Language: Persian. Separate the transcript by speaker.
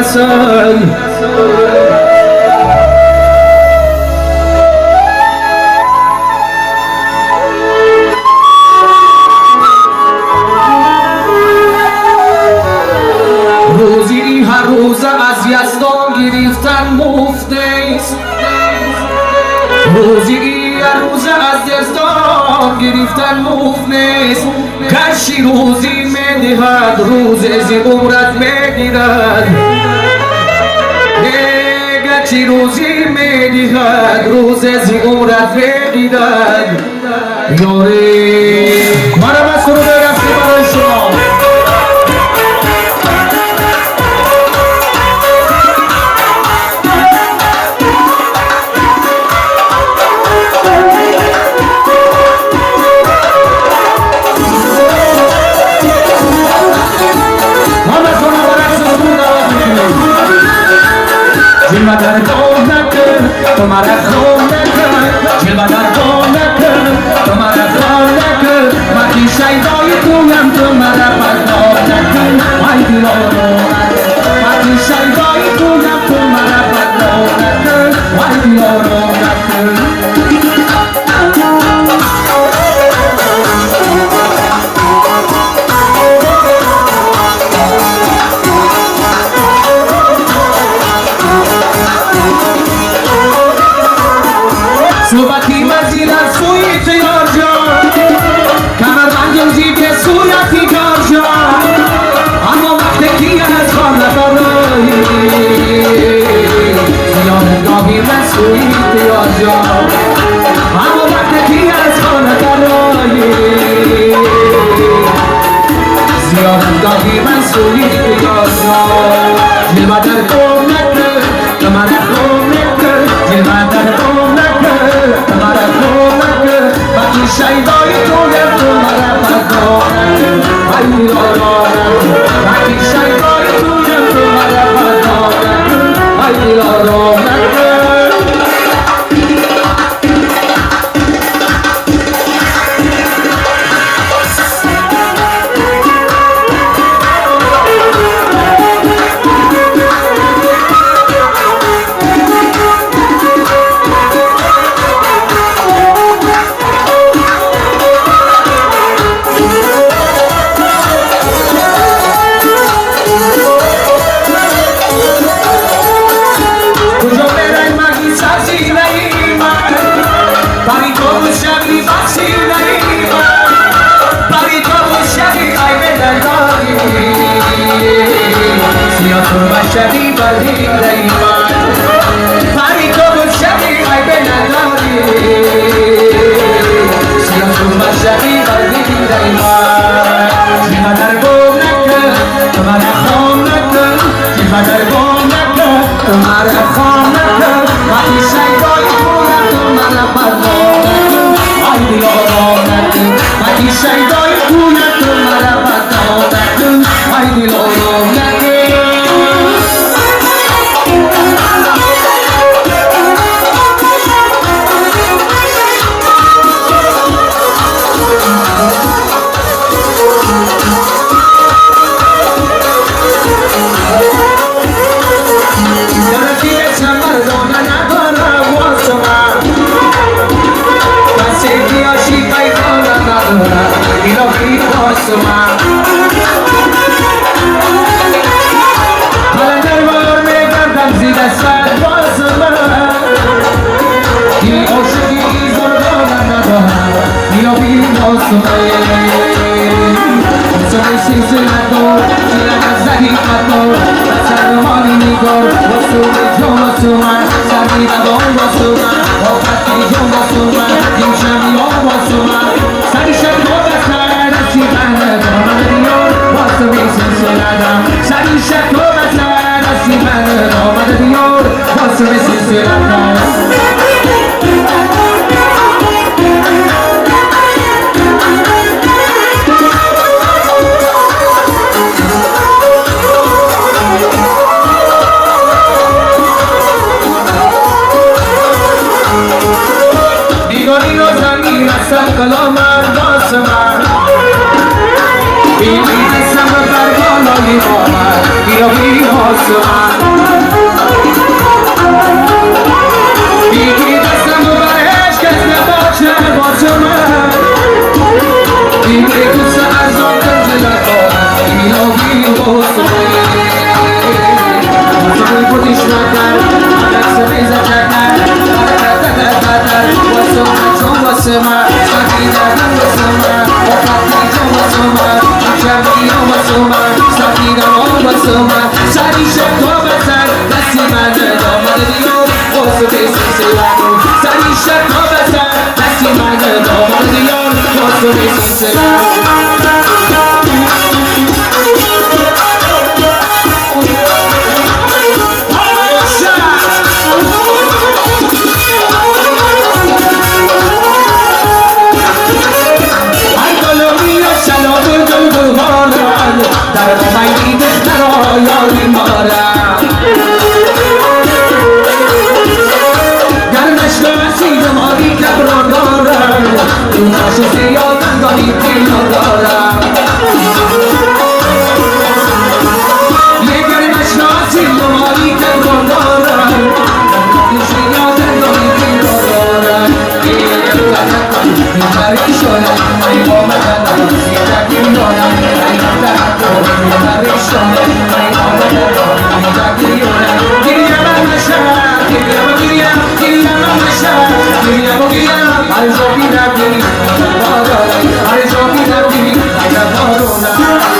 Speaker 1: رسن روزی هر روز از یزدان گرفتن مفتیست روزی هر روز از یزدان گرفتن مفت نیست کشی روزی میدهد روز از عمرت میگیرد گرچه روزی میدهد روز از عمرت میگیرد یاری مرا بس رو برفتی برای شما جلوه در دو نکن تو مرا خون نکن جلوه در دو نکن تو مرا خون نکن مکی شیدای تویم تو مرا پردا نکن وای دیارو مکی شیدای تویم تو مرا پردا نکن وای دیارو نکن صحبتی مزید از سوی تیار جان کمر بندیم زیب سویتی کار جان اما وقتی که از خانه دارایی زیادت گاهی من سوی تیار جان اما وقتی که از خانه دارایی زیادت گاهی من سوی تیار جان جلوه در دو نکن تو مرا خون نکن جلوه در دو تمہارا کھولک باقی شیدای تویم تو مرا پردا نکن بھائی رو باقی شیدای تویم تو مرا پردا نکن بھائی رو شبی بردی ریمان پاری تو بود شبی ای به نداری سیاه تو شبی بردی ریمان چقدر گم نکن تو مرا خام نکن چقدر گم نکن تو مرا خام نکن وقتی شیدای خونم تو مرا پردا نکن آی دیارا نکن وقتی شیدای خونم تو مرا پردا نکن آی دیارا نکن Be واسه من بیگی دستم و برش کس نباشه واسه من بیگی دوست ارزان کنج لکار ایناگی واسه من واسه خودش نکر دست بیزه چکر واسه من چون واسه من سخی دردن واسه من وقتی چون واسه من شبی ها واسه من سخی دردن واسه من سری شد تو بزن دستی من دامن دیو واسه بیسی سیانو سری شد تو بزن دستی من دامن دیو واسه بیسی سیانو در خیلی بهتر یاری مارم گرمش نسید ماری کبران دارم دوناش زیاد اندانی پیدا دارم یه گرمش نسید ماری کبران دارم دوناش زیاد اندانی پیدا دارم یه قدر کن میبری شدم ای آمدن یه دکی دارم ای آمدن I